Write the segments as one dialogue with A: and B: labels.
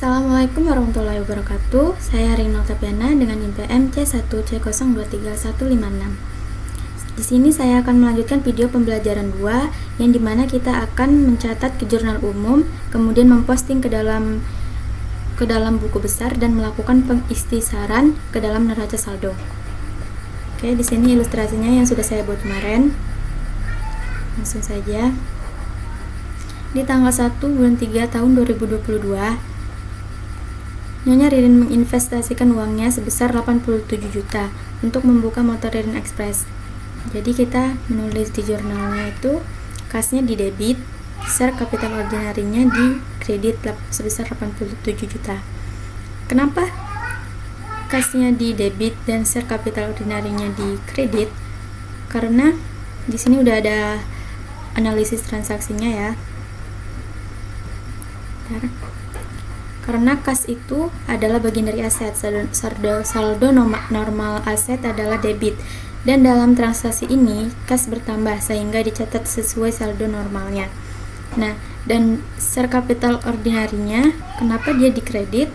A: Assalamualaikum warahmatullahi wabarakatuh. Saya Rino Tapiana dengan NIM C1C023156. Di sini saya akan melanjutkan video pembelajaran 2 yang dimana kita akan mencatat ke jurnal umum, kemudian memposting ke dalam buku besar dan melakukan pengikhtisaran ke dalam neraca saldo. Oke, di sini ilustrasinya yang sudah saya buat kemarin. Langsung saja. Di tanggal 1 bulan 3 tahun 2022, Nyonya Ririn menginvestasikan uangnya sebesar 87 juta untuk membuka motor Ririn Express. Jadi kita menulis di jurnalnya itu kasnya di debit, share kapital ordinarinya di kredit sebesar 87 juta. Kenapa kasnya di debit dan share kapital ordinarinya di kredit? Karena di sini udah ada analisis transaksinya ya. Karena kas itu adalah bagian dari aset, saldo normal aset adalah debit, dan dalam transaksi ini kas bertambah sehingga dicatat sesuai saldo normalnya. Nah, dan share capital ordinarinya, kenapa dia dikredit?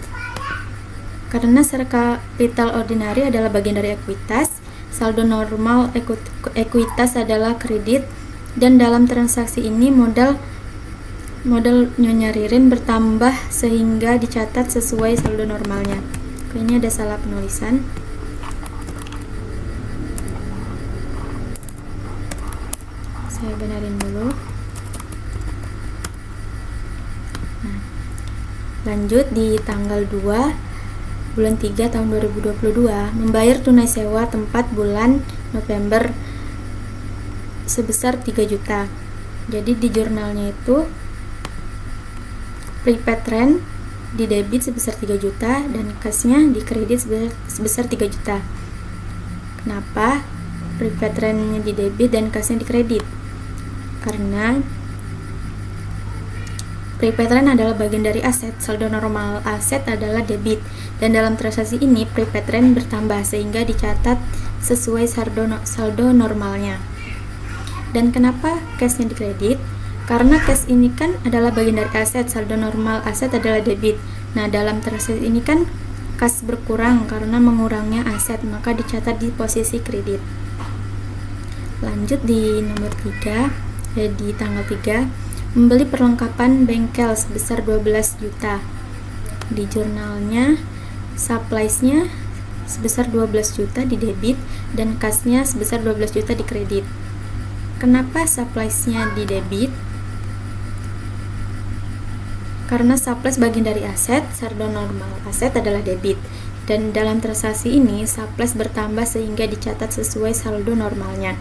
A: Karena share capital ordinary adalah bagian dari ekuitas, saldo normal ekuitas adalah kredit, dan dalam transaksi ini modal Nyonya Ririn bertambah sehingga dicatat sesuai saldo normalnya. Kayaknya ada salah penulisan. Saya benerin dulu. Nah, lanjut di tanggal 2 bulan 3 tahun 2022 membayar tunai sewa tempat bulan November sebesar 3 juta. Jadi di jurnalnya itu prepaid rent di debit sebesar 3 juta dan kasnya di kredit sebesar 3 juta. Kenapa prepaid rentnya di debit dan kasnya di kredit? Karena prepaid rent adalah bagian dari aset, saldo normal aset adalah debit, dan dalam transaksi ini prepaid rent bertambah sehingga dicatat sesuai saldo normalnya. Dan kenapa cashnya di kredit? Karena cash ini kan adalah bagian dari aset, saldo normal aset adalah debit. Nah, dalam transaksi ini kan kas berkurang karena mengurangnya aset, maka dicatat di posisi kredit. Lanjut di nomor 3, di tanggal 3, membeli perlengkapan bengkel sebesar 12 juta. Di jurnalnya, supplies-nya sebesar 12 juta di debit dan kasnya sebesar 12 juta di kredit. Kenapa supplies-nya di debit? Karena supplies bagian dari aset, saldo normal aset adalah debit, dan dalam transaksi ini supplies bertambah sehingga dicatat sesuai saldo normalnya.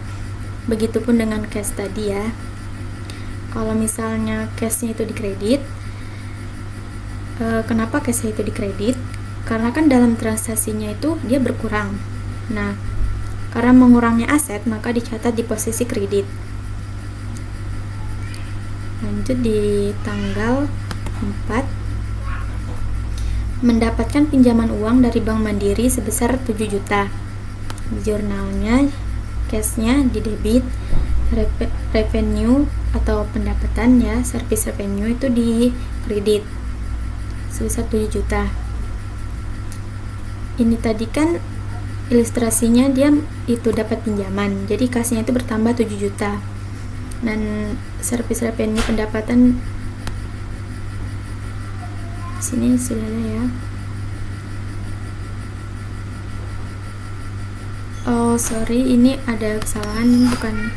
A: Begitupun dengan cash tadi ya. Kalau misalnya cashnya itu dikredit, kenapa cashnya itu dikredit? Karena kan dalam transaksinya itu dia berkurang. Nah, karena mengurangnya aset maka dicatat di posisi kredit. Lanjut di tanggal 4, mendapatkan pinjaman uang dari Bank Mandiri sebesar 7 juta. Di jurnalnya cashnya di debit, revenue atau pendapatan ya, service revenue itu di kredit sebesar 7 juta. Ini tadi kan ilustrasinya dia itu dapat pinjaman, jadi kasnya itu bertambah 7 juta. Dan service revenue pendapatan sini sudah ada ya. Oh sorry, ini ada kesalahan, bukan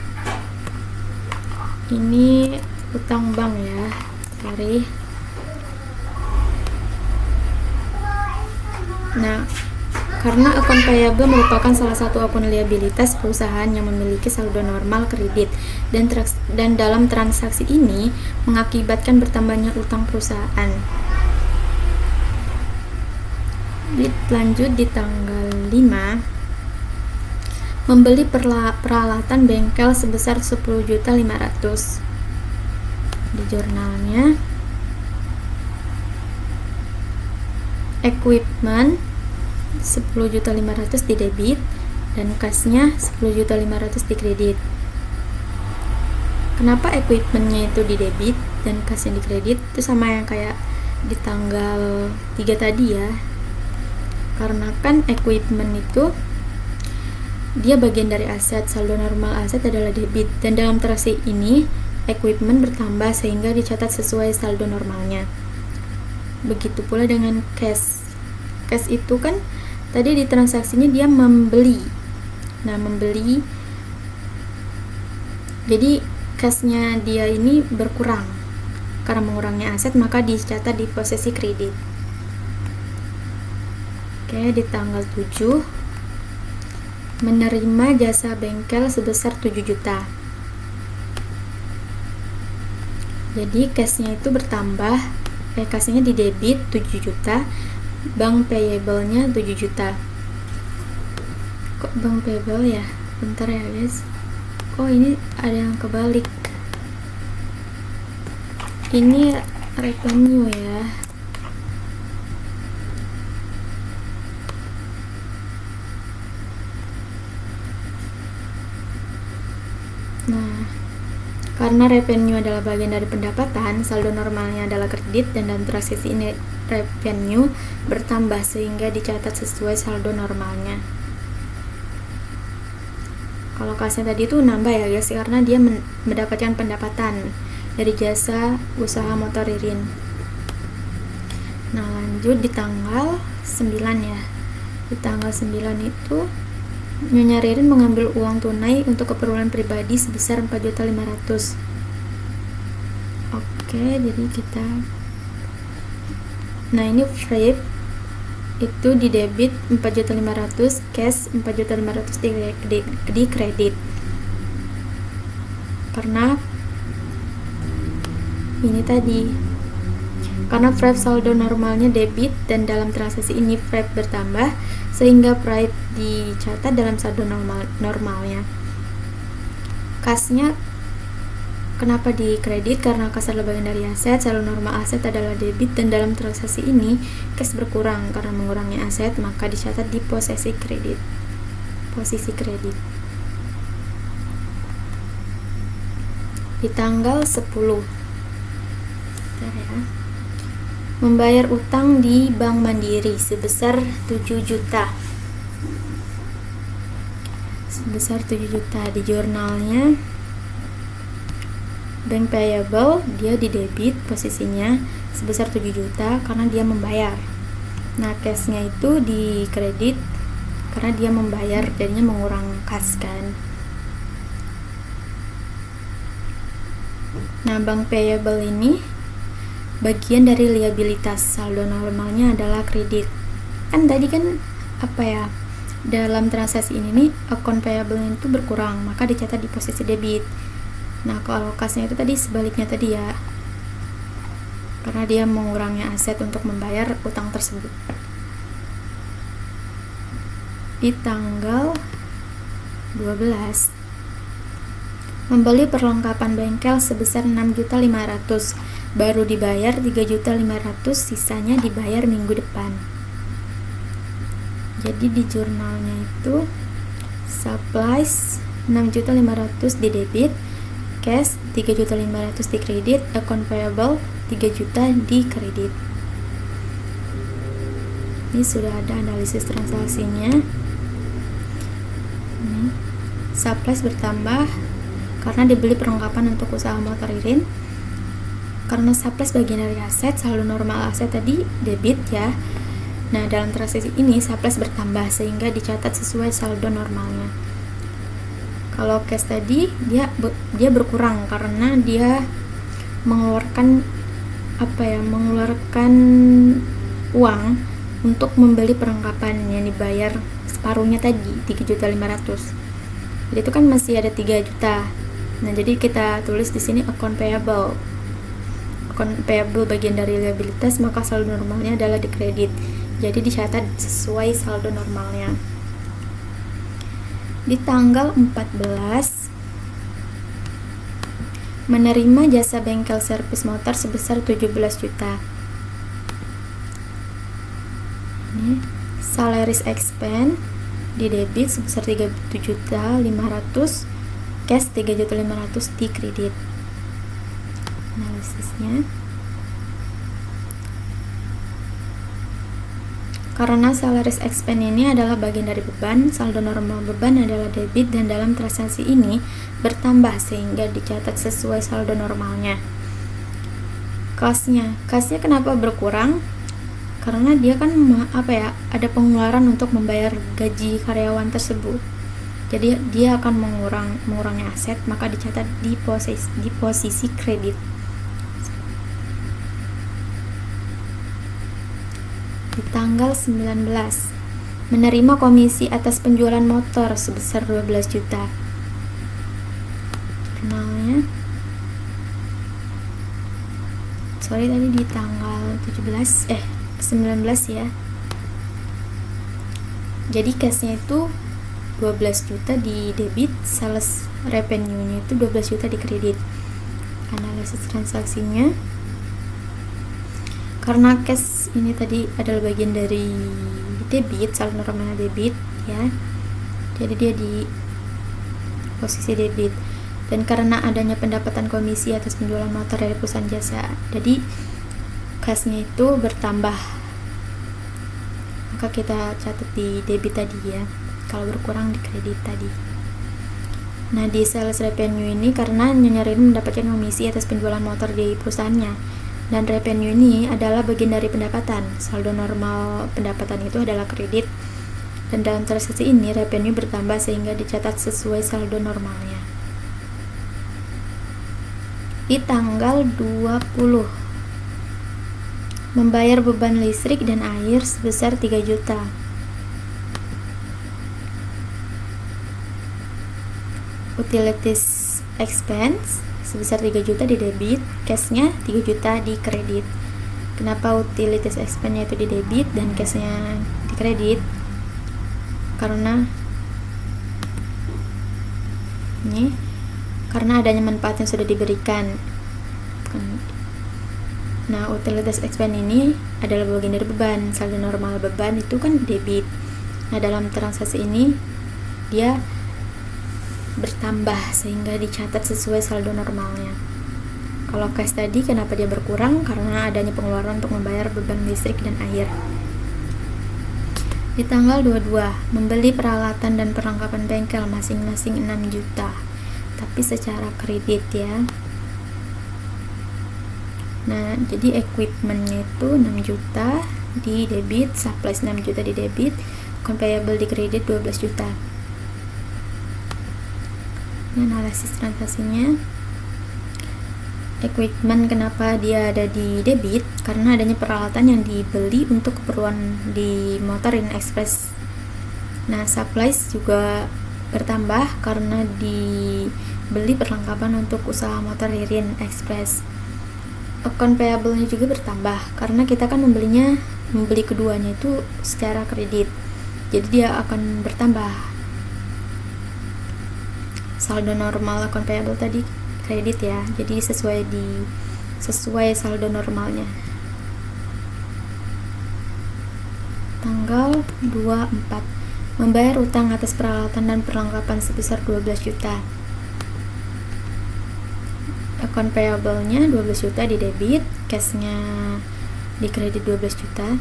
A: ini utang bank ya, sorry. Nah, karena akun payable merupakan salah satu akun liabilitas perusahaan yang memiliki saldo normal kredit, dan dalam transaksi ini mengakibatkan bertambahnya utang perusahaan. Lanjut di tanggal 5, membeli peralatan bengkel sebesar 10.500.000. Di jurnalnya equipment 10.500.000 di debit dan kasnya 10.500.000 di kredit. Kenapa equipmentnya itu di debit dan kasnya di kredit? Itu sama yang kayak di tanggal 3 tadi ya, karena kan equipment itu dia bagian dari aset. Saldo normal aset adalah debit, dan dalam transaksi ini equipment bertambah sehingga dicatat sesuai saldo normalnya. Begitu pula dengan cash. Cash itu kan tadi di transaksinya dia membeli. Nah, membeli, jadi cashnya dia ini berkurang. Karena mengurangnya aset, maka dicatat di posisi kredit. Oke, di tanggal 7 menerima jasa bengkel sebesar 7 juta. Jadi cashnya itu bertambah, cashnya di debit 7 juta, bank payable-nya 7 juta. Kok bank payable ya? Bentar ya guys. Oh, ini ada yang kebalik. Ini revenue ya. Nah, karena revenue adalah bagian dari pendapatan, saldo normalnya adalah kredit, dan dalam transaksi ini revenue bertambah sehingga dicatat sesuai saldo normalnya. Kalau kasnya tadi itu nambah ya guys, karena dia mendapatkan pendapatan dari jasa usaha motor Ririn. Nah, lanjut di tanggal 9 ya. Di tanggal 9 itu Nyonya Ririn mengambil uang tunai untuk keperluan pribadi sebesar 4.500.000. Oke, jadi kita, nah ini free itu di debit 4.500.000, cash 4.500.000 di kredit. Karena ini tadi, karena free saldo normalnya debit, dan dalam transaksi ini free bertambah sehingga free dicatat dalam saldo normalnya. Kasnya kenapa di kredit? Karena kas adalah bagian dari aset, saldo normal aset adalah debit, dan dalam transaksi ini kas berkurang karena mengurangnya aset, maka dicatat di posisi kredit. Di tanggal 10 ya, membayar utang di Bank Mandiri sebesar 7 juta. Di jurnalnya bank payable dia di debit posisinya sebesar 7 juta karena dia membayar. Nah, cashnya itu di kredit karena dia membayar, jadinya mengurang kas kan. Nah, bank payable ini bagian dari liabilitas, saldo normalnya adalah kredit. Kan tadi kan apa ya, dalam transaksi ini nih account payable itu berkurang, maka dicatat di posisi debit. Nah, kalau kasnya itu tadi sebaliknya tadi ya, karena dia mengurangnya aset untuk membayar utang tersebut. Di tanggal 12 membeli perlengkapan bengkel sebesar 6.500.000, baru dibayar 3.500.000, sisanya dibayar minggu depan. Jadi di jurnalnya itu supplies 6.500.000 di debit, cash 3.500.000 di kredit, account payable 3 juta di kredit. Ini sudah ada analisis transaksinya. Ini supplies bertambah karena dibeli perlengkapan untuk usaha motor Ririn. Karena supplies bagian dari aset, saldo normal aset tadi debit ya. Nah, dalam transaksi ini supplies bertambah sehingga dicatat sesuai saldo normalnya. Kalau cash tadi dia berkurang karena dia mengeluarkan uang untuk membeli perlengkapan yang dibayar separuhnya tadi 3.500.000. Jadi itu kan masih ada 3 juta. Nah, jadi kita tulis di sini account payable. Account payable bagian dari liabilitas, maka saldo normalnya adalah di kredit. Jadi dicatat sesuai saldo normalnya. Di tanggal 14 menerima jasa bengkel servis motor sebesar 17 juta. Ini salaries expense di debit sebesar 3.500.000, cash 3.500.000 di kredit. Analisisnya Karena salaries expense ini adalah bagian dari beban, saldo normal beban adalah debit dan dalam transaksi ini bertambah sehingga dicatat sesuai saldo normalnya. Kasnya kenapa berkurang? Karena dia kan ada pengeluaran untuk membayar gaji karyawan tersebut. Jadi dia akan mengurangi aset, maka dicatat di posisi kredit. Di tanggal 19, menerima komisi atas penjualan motor sebesar 12 juta. Jurnalnya tadi di tanggal 19 ya. Jadi cashnya itu 12 juta di debit, sales revenue-nya itu 12 juta di kredit. Analisis transaksinya, karena cash ini tadi adalah bagian dari debit, saldo normalnya debit ya, jadi dia di posisi debit. Dan karena adanya pendapatan komisi atas penjualan motor dari perusahaan jasa, jadi cashnya itu bertambah, maka kita catat di debit tadi ya, kalau berkurang di kredit tadi. Nah, di sales revenue ini karena Nyonya Ririn mendapatkan komisi atas penjualan motor di perusahaannya, dan revenue ini adalah bagian dari pendapatan. Saldo normal pendapatan itu adalah kredit, dan dalam transaksi ini revenue bertambah sehingga dicatat sesuai saldo normalnya. Di tanggal 20, membayar beban listrik dan air sebesar 3 juta. Utilities expense sebesar 3 juta di debit, cashnya 3 juta di kredit. Kenapa utilities expense-nya itu di debit dan cashnya di kredit? Karena adanya manfaat yang sudah diberikan. Nah, utilities expense ini adalah bagian dari beban. Saldo normal beban itu kan debit. Nah, dalam transaksi ini dia bertambah sehingga dicatat sesuai saldo normalnya. Kalau cash tadi kenapa dia berkurang? Karena adanya pengeluaran untuk membayar beban listrik dan air. Di tanggal 22, membeli peralatan dan perlengkapan bengkel masing-masing 6 juta, tapi secara kredit ya. Nah, jadi equipmentnya itu 6 juta di debit, supplies 6 juta di debit, payable di kredit 12 juta. Ini analisis transaksinya. Equipment kenapa dia ada di debit? Karena adanya peralatan yang dibeli untuk keperluan di motor Ririn Express. Nah, supplies juga bertambah karena dibeli perlengkapan untuk usaha motor Ririn Express. Account payable-nya juga bertambah karena kita kan membeli keduanya itu secara kredit. Jadi dia akan bertambah. Saldo normal account payable tadi kredit ya, jadi sesuai saldo normalnya. Tanggal 24, membayar utang atas peralatan dan perlengkapan sebesar 12 juta. Account payable-nya 12 juta di debit, cash-nya di kredit 12 juta.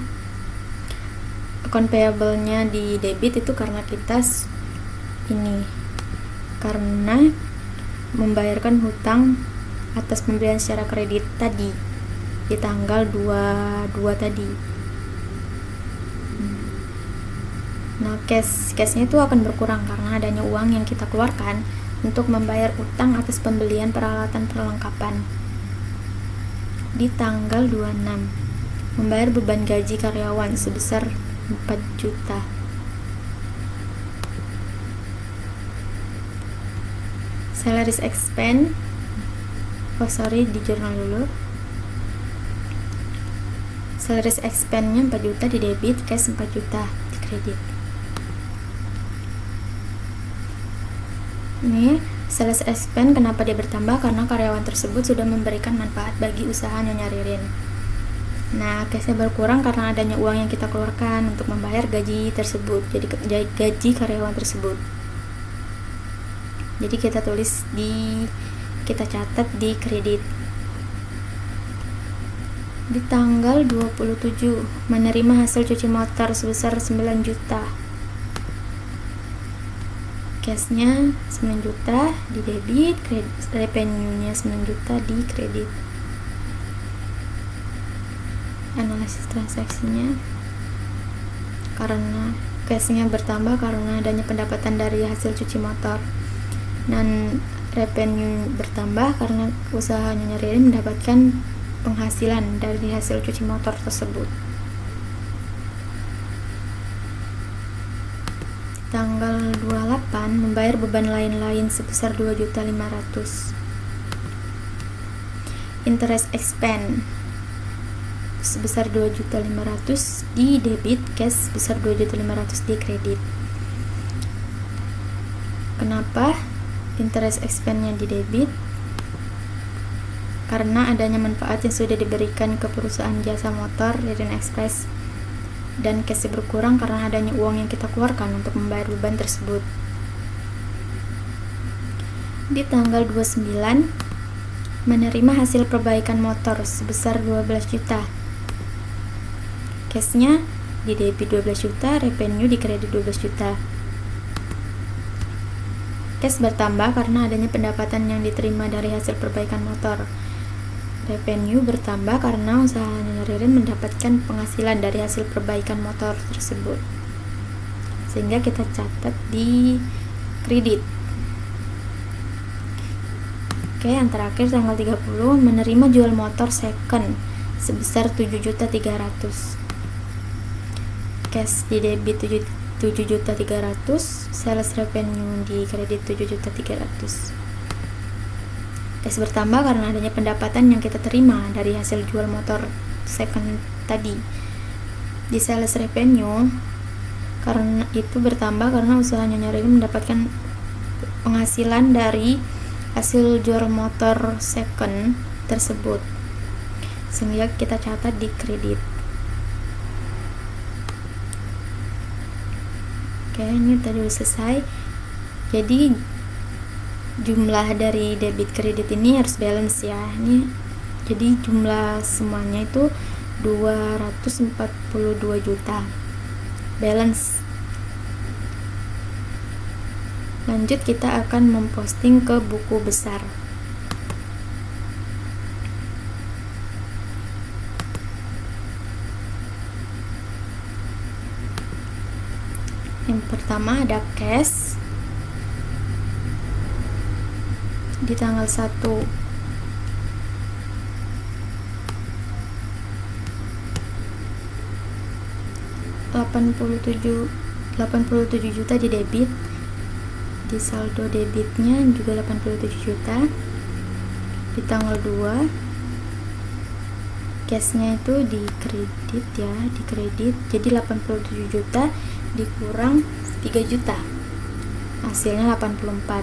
A: Account payable-nya di debit itu karena kita karena membayarkan hutang atas pembelian secara kredit tadi di tanggal 22 tadi. Nah, cashnya itu akan berkurang karena adanya uang yang kita keluarkan untuk membayar utang atas pembelian peralatan perlengkapan. Di tanggal 26, membayar beban gaji karyawan sebesar 4 juta. Salaries expense, di jurnal dulu. Salaries expense-nya 4 juta di debit, cash 4 juta di kredit. Ini sales expense kenapa dia bertambah? Karena karyawan tersebut sudah memberikan manfaat bagi usaha Nyonya Ririn. Nah, cashnya berkurang karena adanya uang yang kita keluarkan untuk membayar gaji tersebut, jadi gaji karyawan tersebut. Jadi kita catat di kredit. Di tanggal 27 menerima hasil cuci motor sebesar 9 juta. Cashnya 9 juta di debit, revenue-nya 9 juta di kredit. Analisis transaksinya, karena cashnya bertambah karena adanya pendapatan dari hasil cuci motor, dan revenue bertambah karena usaha Nyonya Ririn mendapatkan penghasilan dari hasil cuci motor tersebut. Tanggal 28 membayar beban lain-lain sebesar 2.500.000. Interest expense sebesar 2.500.000 di debit, cash sebesar 2.500.000 di kredit. Kenapa interest expense-nya di debit? Karena adanya manfaat yang sudah diberikan ke perusahaan jasa motor Ririn Express, dan cash berkurang karena adanya uang yang kita keluarkan untuk membayar beban tersebut. Di tanggal 29 menerima hasil perbaikan motor sebesar 12 juta. Cashnya di debit 12 juta, revenue di kredit 12 juta. Cash bertambah karena adanya pendapatan yang diterima dari hasil perbaikan motor. Revenue bertambah karena usaha Nyonya Ririn mendapatkan penghasilan dari hasil perbaikan motor tersebut, sehingga kita catat di kredit. Oke, yang terakhir tanggal 30 menerima jual motor second sebesar 7.300.000. Cash di debit 7.300.000, sales revenue di kredit 7.300.000. Cash bertambah karena adanya pendapatan yang kita terima dari hasil jual motor second tadi. Di sales revenue, karena itu bertambah karena usaha Nyonya Ririn mendapatkan penghasilan dari hasil jual motor second tersebut, sehingga kita catat di kredit. Oke, ini tadi udah selesai. Jadi jumlah dari debit kredit ini harus balance ya. Ini jadi jumlah semuanya itu 242 juta balance. Lanjut, kita akan memposting ke buku besar. Yang pertama ada cash di tanggal 1 87 juta di debit, di saldo debitnya juga 87 juta. Di tanggal 2 cashnya itu di kredit ya, di kredit, jadi 87 juta dikurang 3 juta, hasilnya 84.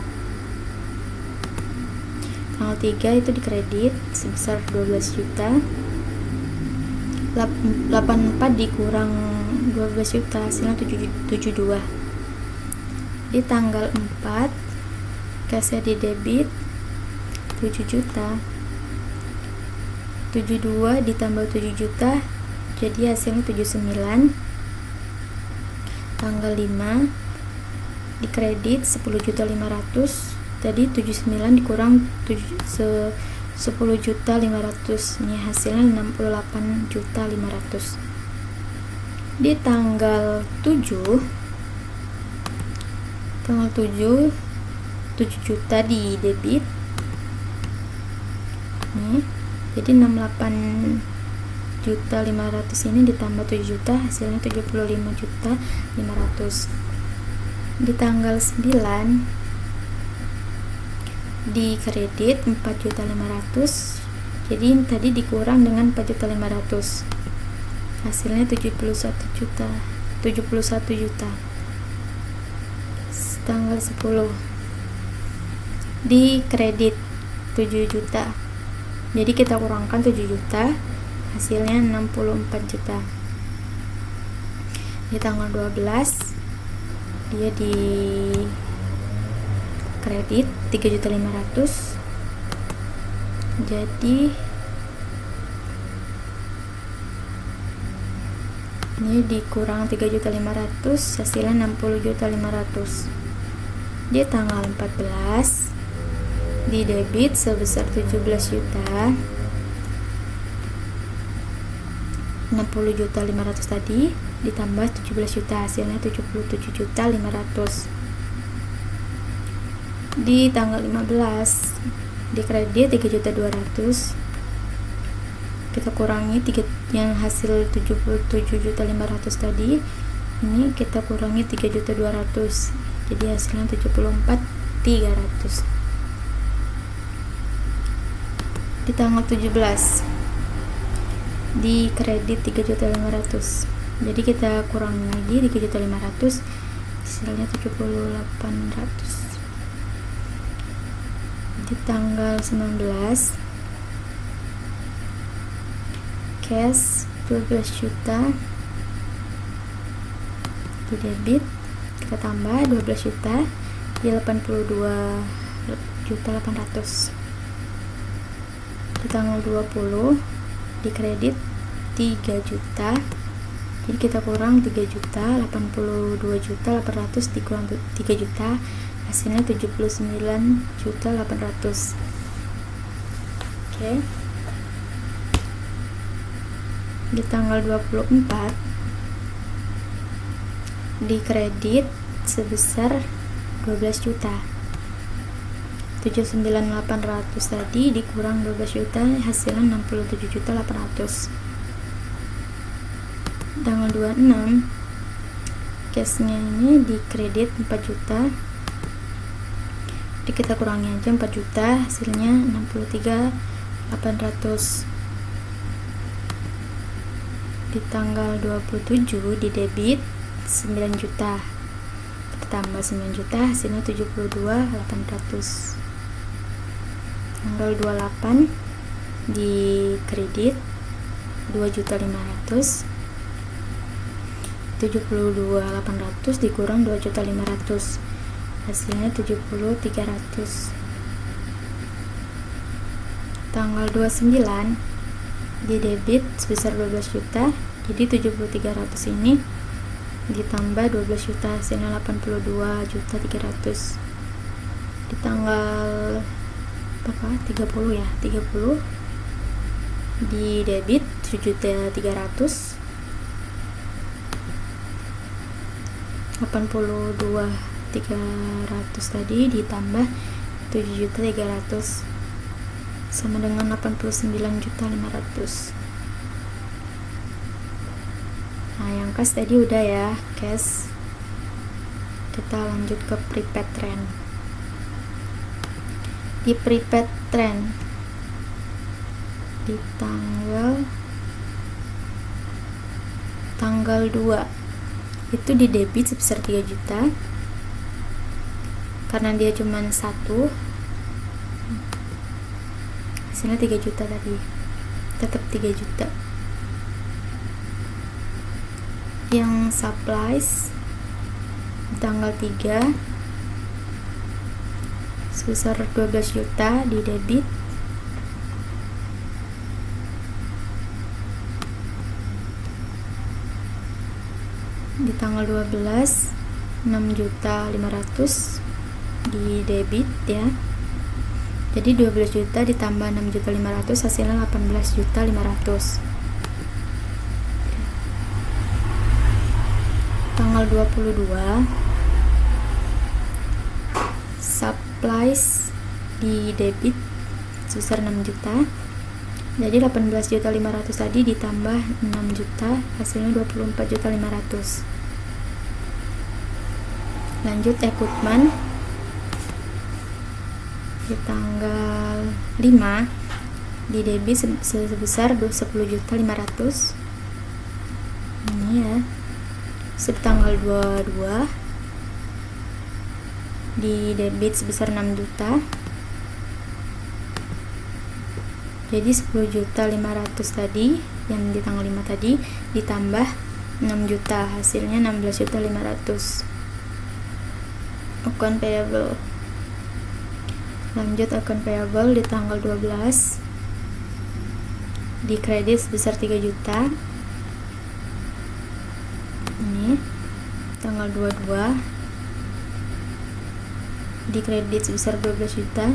A: Tanggal 3 itu di kredit sebesar 12 juta, 84 dikurang 12 juta, hasilnya 72. Di tanggal 4 cashnya di debit 7 juta, 72 ditambah 7 juta jadi hasilnya 79. Tanggal 5 di kredit 10.500.000, tadi 79 dikurang 10.500.000, ini hasilnya 68.500.000. Di tanggal 7 7 juta di debit nih, jadi 68.500.000 ini ditambah 7 juta, hasilnya 75.500.000. Di tanggal 9 di kredit 4.500.000, jadi tadi dikurang dengan 4.500.000, hasilnya 71 juta. Tanggal 10 di kredit 7 juta, jadi kita kurangkan 7 juta, hasilnya 64 juta. Di tanggal 12 dia di kredit 3.500.000, jadi Ini dikurang 3.500.000 hasilnya 60.500.000. Di tanggal 14 di debit sebesar 17 juta, 60.500.000 tadi ditambah 17 juta hasilnya 77.500.000. Di tanggal 15 di kredit 3.200.000, kita kurangi yang hasil 77.500 tadi, ini kita kurangi 3.200.000, jadi hasilnya 74.300. Di tanggal 17 di kredit 3.500.000, jadi kita kurangi lagi 3.500.000, hasilnya 78.000. Di tanggal 19 cash 12 juta di debit, kita tambah 12 juta di 82.800.000. Di tanggal 20 di kredit 3 juta, jadi kita kurang 3 juta, 82.800.000 dikurang 3 juta, hasilnya 79.800.000. Oke. Di tanggal 24 di kredit sebesar 12 juta, 79.800 tadi dikurang 12 juta, hasilnya 67.800. Tanggal 26 cashnya ini di kredit 4 juta, jadi kita kurangi aja 4 juta, hasilnya 63.800. Di tanggal 27 di debit 9 juta, kita tambah 9 juta, hasilnya 72.800. Tanggal 28 di kredit 2.500.000, 72.800 dikurang 2.500.000, hasilnya 70.300. Tanggal 29 di debit sebesar 12 juta, jadi 70.300 ini ditambah 12 juta, hasilnya 82.300. Di tanggal 30 ya, 30 di debit 7.300, 82.300 tadi ditambah 7.300 sama dengan 89.500. Nah, yang cash tadi udah ya, cash. Kita lanjut ke prepaid trend. Di prepaid trend di tanggal 2 itu di debit sebesar 3 juta, karena dia cuma satu, hasilnya 3 juta tadi, tetap 3 juta. Yang supplies tanggal 3 sebesar 12 juta di debit, di tanggal 12 6.500.000 di debit ya, jadi 12 juta ditambah 6.500.000 hasilnya 18.500. Tanggal 22 supplies di debit sebesar 6 juta, jadi 18.500.000 tadi ditambah 6 juta, hasilnya 24.500. Lanjut equipment di tanggal 5 di debit sebesar 10.500.000 ini ya. Tanggal 22 di debit sebesar 6 juta, jadi 10.500.000 tadi yang di tanggal 5 tadi ditambah 6 juta, hasilnya 16.500. Account payable. Lanjut account payable di tanggal 12 di kredit sebesar 3 juta, Ini tanggal 22 di kredit sebesar 12 juta.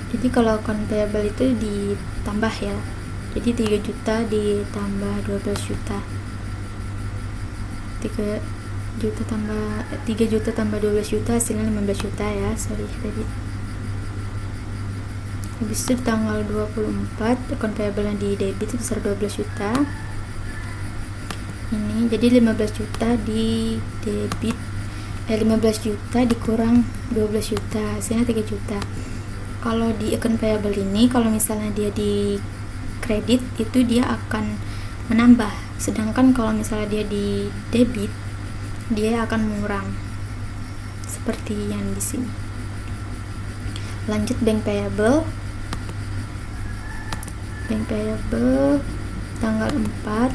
A: Jadi kalau account payable itu ditambah ya, jadi 3 juta ditambah 12 juta, 3 juta tambah 12 juta hasilnya 15 juta ya, sorry tadi. Habis itu tanggal 24 account payable yang di debit sebesar 12 juta. Ini jadi 15 juta di debit, 15 juta dikurang 12 juta hasilnya 3 juta. Kalau di account payable ini, kalau misalnya dia di kredit itu dia akan menambah, sedangkan kalau misalnya dia di debit dia akan mengurang, seperti yang di sini. Lanjut bank payable. Bank payable tanggal 4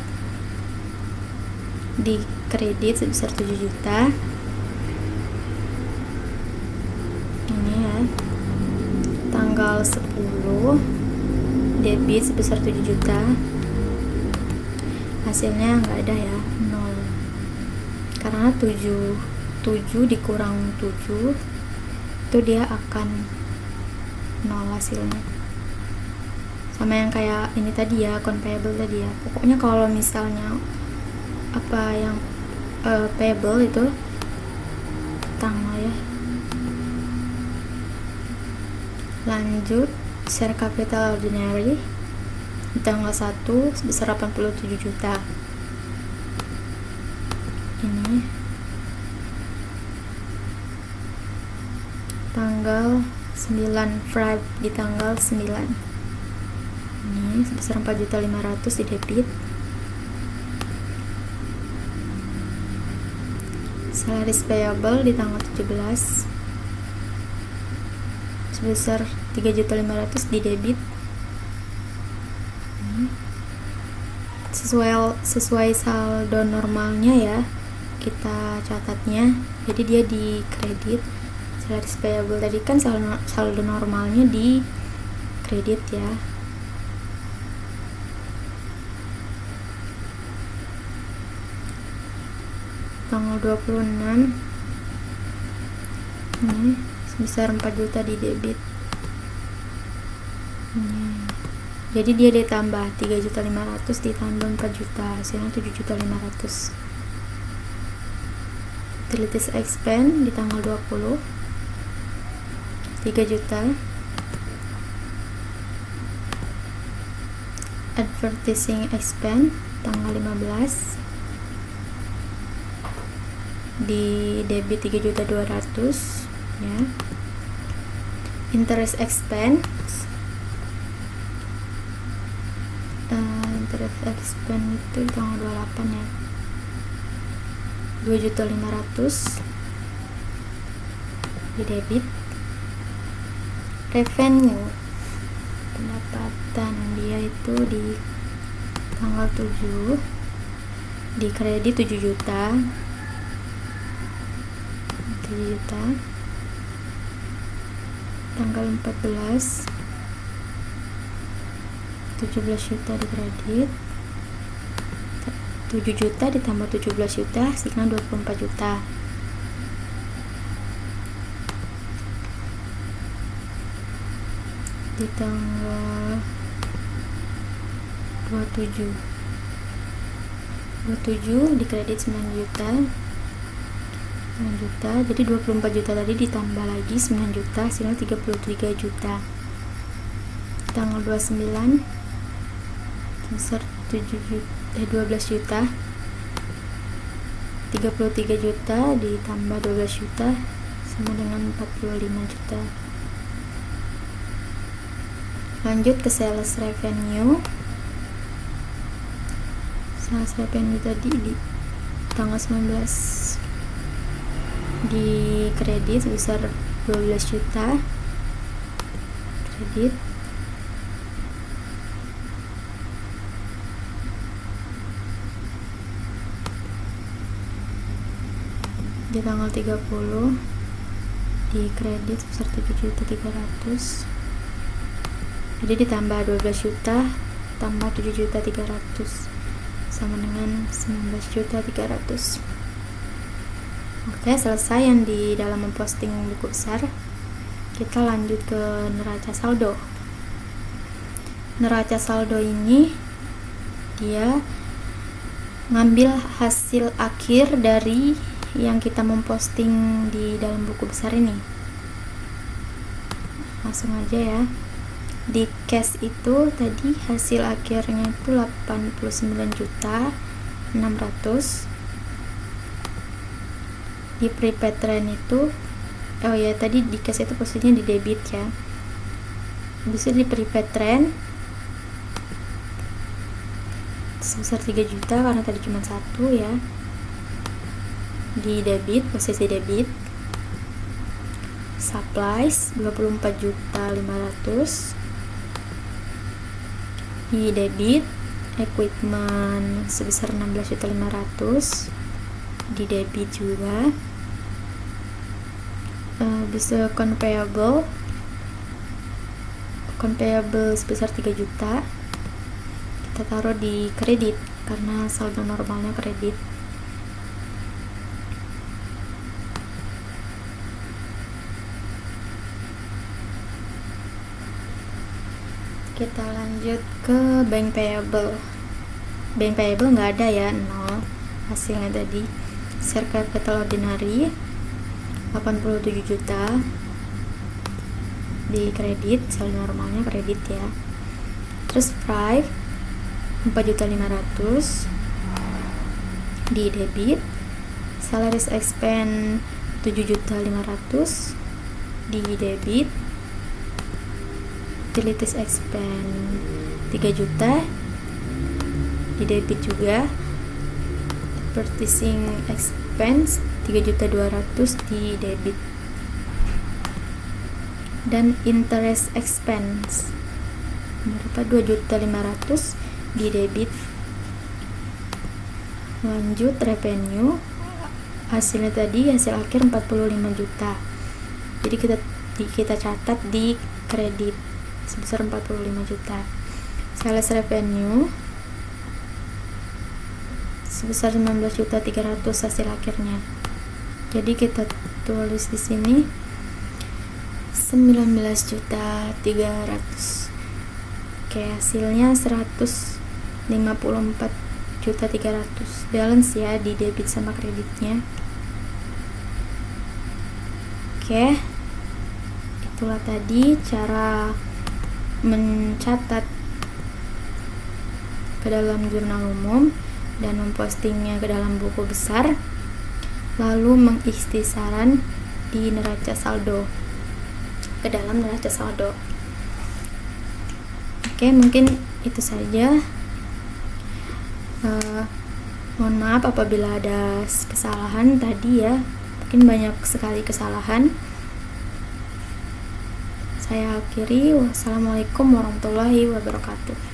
A: di kredit sebesar 7 juta. Ini ya, tanggal 10 debit sebesar 7 juta, hasilnya nggak ada ya, 0, karena 7 dikurang 7 itu dia akan 0 hasilnya. Sama yang kayak ini tadi ya, account payable tadi ya. Pokoknya kalau misalnya apa yang payable itu tanggal ya. Lanjut share capital ordinary di tanggal 1 sebesar 87 juta. Ini tanggal 9 Friday di tanggal 9. Ini sebesar 4.500.000 di debit. Salaries payable di tanggal 17 sebesar 3.500.000 di debit. Sesuai saldo normalnya ya kita catatnya, jadi dia di kredit. Salaries payable tadi kan saldo normalnya di kredit ya. Tanggal 26 ini sebesar 4 juta di debit. Jadi dia ditambah 3.500.000 ditambah 4 juta, hasilnya 7.500.000. Utilities expense di tanggal 20 3 juta. Advertising expense tanggal 15 di debit 3.200.000 ya. Interest expense itu di tanggal 28 ya, 2.500.000 di debit. Revenue pendapatan dia itu di tanggal 7 di kredit 7 juta. Tanggal 14 17 juta di kredit, 7 juta ditambah 17 juta hasilnya 24 juta. Di tanggal 27 di kredit 9 juta, jadi 24 juta tadi ditambah lagi 9 juta hasilnya 33 juta. Tanggal 29 besar 12 juta, 33 juta ditambah 12 juta sama dengan 45 juta. Lanjut ke sales revenue. Sales revenue tadi di tanggal 19 di kredit sebesar 12 juta kredit. Di tanggal 30 di kredit sebesar 7.300.000, jadi ditambah 12 juta tambah 7.300.000 sama dengan 19.300.000. Oke, selesai yang di dalam memposting buku besar. Kita lanjut ke neraca saldo. Neraca saldo ini dia ngambil hasil akhir dari yang kita memposting di dalam buku besar ini. Langsung aja ya. Di cash itu tadi hasil akhirnya itu 89.600.000. Di prepaid trend itu tadi di cash itu posisinya di debit ya. Bisa di prepaid trend sebesar 3 juta karena tadi cuma 1 ya. Di debit, posisi debit. Supplies 24.500.000. Di debit, equipment sebesar 16.500.000. Di debit juga. Bisa conveyable sebesar 3 juta. Kita taruh di kredit karena saldo normalnya kredit. Kita lanjut ke bank payable. Bank payable nggak ada ya, 0 hasilnya tadi. Share capital ordinary 87 juta di kredit, saldo normalnya kredit ya. Terus price 4.500.000 di debit. Salaries expense 7.500.000 di debit. Utilities expense 3 juta di debit juga. Purchasing expense 3.200.000 di debit. Dan interest expense berapa? 2.500.000 di debit. Lanjut revenue, hasilnya tadi hasil akhir 45 juta. Jadi kita catat di kredit sebesar 45 juta. Sales revenue sebesar 19.300.000 hasil akhirnya. Jadi kita tulis di sini 19.300.000. Oke, hasilnya 154.300.000. Balance ya di debit sama kreditnya. Oke. Itulah tadi cara mencatat ke dalam jurnal umum dan mempostingnya ke dalam buku besar, lalu mengikhtisaran di neraca saldo, ke dalam neraca saldo. Oke, mungkin itu saja. Mohon maaf apabila ada kesalahan tadi ya, mungkin banyak sekali kesalahan. Saya akhiri. Wassalamualaikum warahmatullahi wabarakatuh.